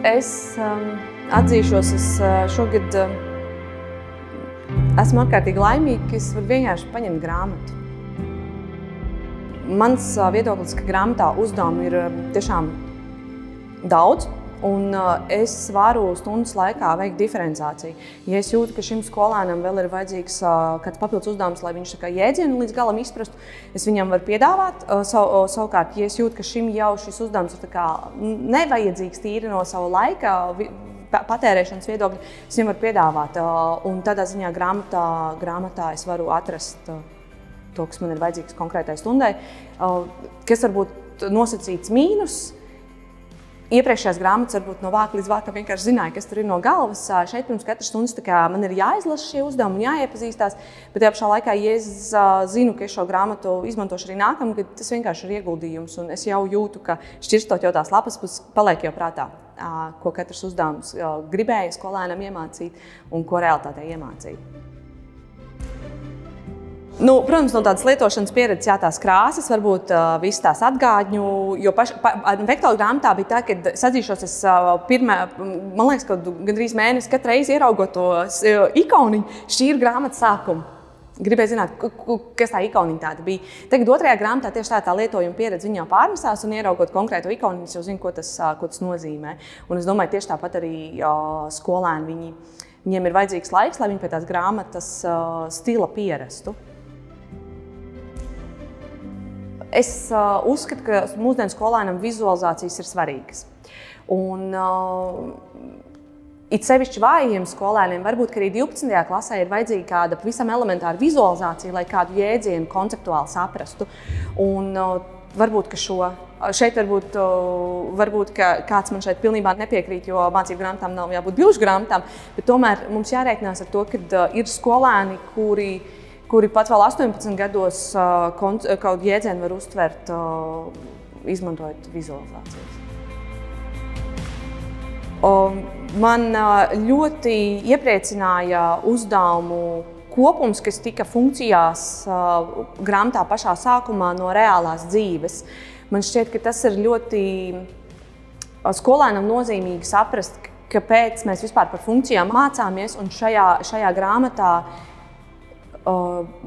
Es atzīšos, es šogad esmu ārkārtīgi laimīga, ka es varu vienkārši paņemt grāmatu. Mans viedoklis, ka grāmatā uzdevumu ir tiešām daudz, un es varu stundas laikā veikt diferenciāciju. Ja es jūtu, ka šim skolēnam vēl ir vajadzīgs kāds papildus uzdevums, lai viņš jēdzienu līdz galam izprastu, es viņam varu piedāvāt. Savukārt, ja es jūtu, ka šim jau šis uzdevums ir nevajadzīgs tīri no sava laika, patērēšanas viedokļa, es viņam varu piedāvāt. Un tādā ziņā grāmatā es varu atrast to, kas man ir vajadzīgs konkrētai stundai, kas varbūt nosacīts mīnus. Iepriekšējās grāmatas varbūt no vāka līdz vākam vienkārši zināja, kas tur ir no galvas. Šeit pirms katras stundas man ir jāizlasa šie uzdevumi un jāiepazīstās, bet tajā pašā laikā, ja es zinu, ka es šo grāmatu izmantošu arī nākamgad, tas vienkārši ir ieguldījums, un es jau jūtu, ka šķirstot jau tās lapas puses paliek jau prātā, ko katrs uzdevums gribēja skolēnam iemācīt un ko realitātē iemācīt. Protams, no tādas lietošanas pieredzes, tās krāsas, varbūt visas tās atgādņu, jo vektoru grāmatā bija tā, ka sadzīšos es man liekas, ka gandrīz mēnesi katru reizi ieraugot to ikoniņu, šī ir grāmatas sākuma. Gribēju zināt, kas tā ikoniņa tāda bija. Tagad otrajā grāmatā tieši tā lietojuma pieredze viņa jau pārnesās, un ieraugot konkrēto ikoniņu, es jau zinu, ko tas nozīmē. Un es domāju, tieši tāpat arī skolēni, viņiem ir vajadzīgs laiks, lai viņi pie tās grāmatas stila pierastu. Es uzskatu, ka mūsdienu skolēnam vizualizācijas ir svarīgas. Un it sevišķi vājiem skolēniem, varbūt arī 12. klasē ir vajadzīga kāda pavisam elementāra vizualizācija, lai kādu jēdzienu konceptuāli saprastu. Un varbūt, ka šeit varbūt ka kāds man šeit pilnībā nepiekrīt, jo mācību grāmatām nav jābūt bilžu grāmatām, bet tomēr mums jārēķinās ar to, ka ir skolēni, kuri pat vēl 18 gados kaut jēdzienu var uztvert, izmantojot vizualizācijas. Man ļoti iepriecināja uzdevumu kopums, kas tika funkcijās grāmatā pašā sākumā no reālās dzīves. Man šķiet, ka tas ir ļoti skolēnam nozīmīgi saprast, kāpēc mēs vispār par funkcijām mācāmies, un šajā grāmatā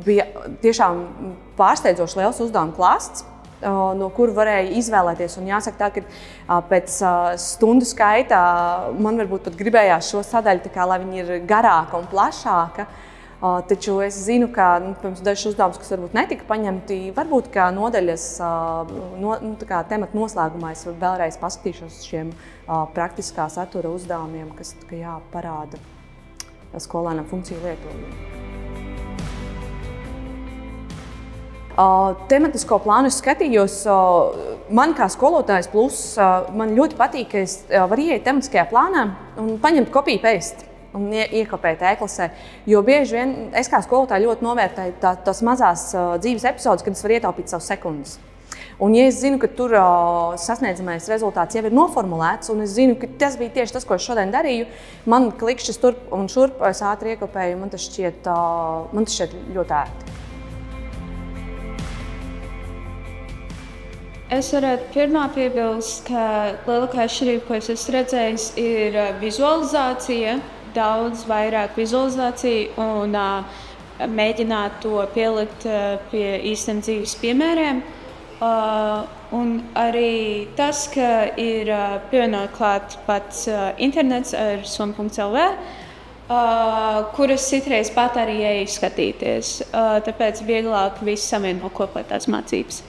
bija tiešām pārsteidzoši liels uzdevumu klāsts, no kura varēja izvēlēties. Un jāsaka tā, ka pēc stundu skaita man varbūt pat gribējās šo sadaļu, lai viņa ir garāka un plašāka. Taču es zinu, ka dažs uzdevums, kas varbūt netika paņemti, varbūt kā nodaļas temata noslēgumā es vēlreiz paskatīšos uz šiem praktiskā satura uzdevumiem, kas parāda skolēnam funkciju lietojumu. Tematisko plānu es skatījos, man kā skolotājs plus, man ļoti patīk, ka es varu ieiet tematiskajā plānā un paņemt copy-paste un iekopēt e-klasē, jo bieži vien es kā skolotāja ļoti novērtēju tās mazās dzīves epizodes, kad es varu ietaupīt savus sekundes. Un ja es zinu, ka tur sasniedzamais rezultāts jau ir noformulēts, un es zinu, ka tas bija tieši tas, ko es šodien darīju, man klikšķis turp un šurp, es ātri iekopēju, man tas šķiet ļoti ērti. Es varētu pirmā piebilst, ka lielākā atšķirība, ko es esmu redzējis, ir vizualizācija, daudz vairāk vizualizācija un mēģināt to pielikt pie īstiem dzīves piemēriem. Un arī tas, ka ir pievienot klāt pats internets ar somu.lv, kuras citreiz pat arī eju skatīties. Tāpēc vieglāk visu savienot kopā tās mācības.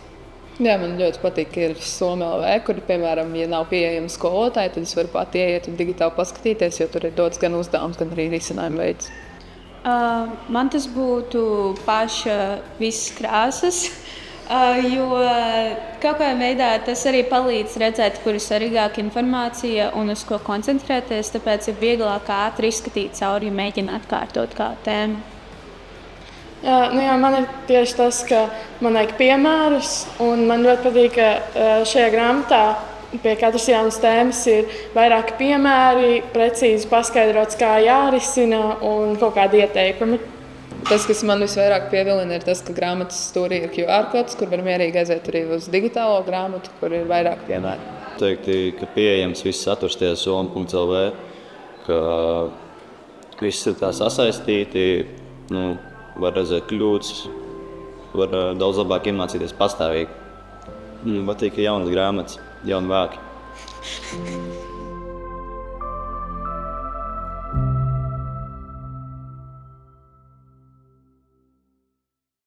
Jā, man ļoti patīk, ka ir Somu.lv, kur, piemēram, ja nav pieejama skolotāja, tad es varu pat ieiet un digitāli paskatīties, jo tur ir dots gan uzdevums, gan arī risinājuma veids. Man tas būtu paša visas krāsas, jo kaut kādā veidā tas arī palīdz redzēt, kur ir svarīgāka informācija un uz ko koncentrēties, tāpēc ir vieglāk ātri izskatīt cauri, ja mēģina atkārtot kā tēmu. Jā, man ir tieši tas, ka man vajag piemērus, un man ļoti patīk, ka šajā grāmatā pie katras jaunas tēmas ir vairāki piemēri, precīzi paskaidrots, kā jārisina un kaut kādi ieteikumi. Tas, kas man visvairāk pievilina, ir tas, ka grāmatas stūrī ir QR kods, kur var mierīgi aiziet arī uz digitālo grāmatu, kur ir vairāk piemēru. Teikti, ka pieejams viss saturs tie soma.lv, ka viss ir tā sasaistīti, var redzēt kļūdas, var daudz labāk iemācīties pastāvīgi. Patīk, ka jaunas grāmatas, jauni vāki.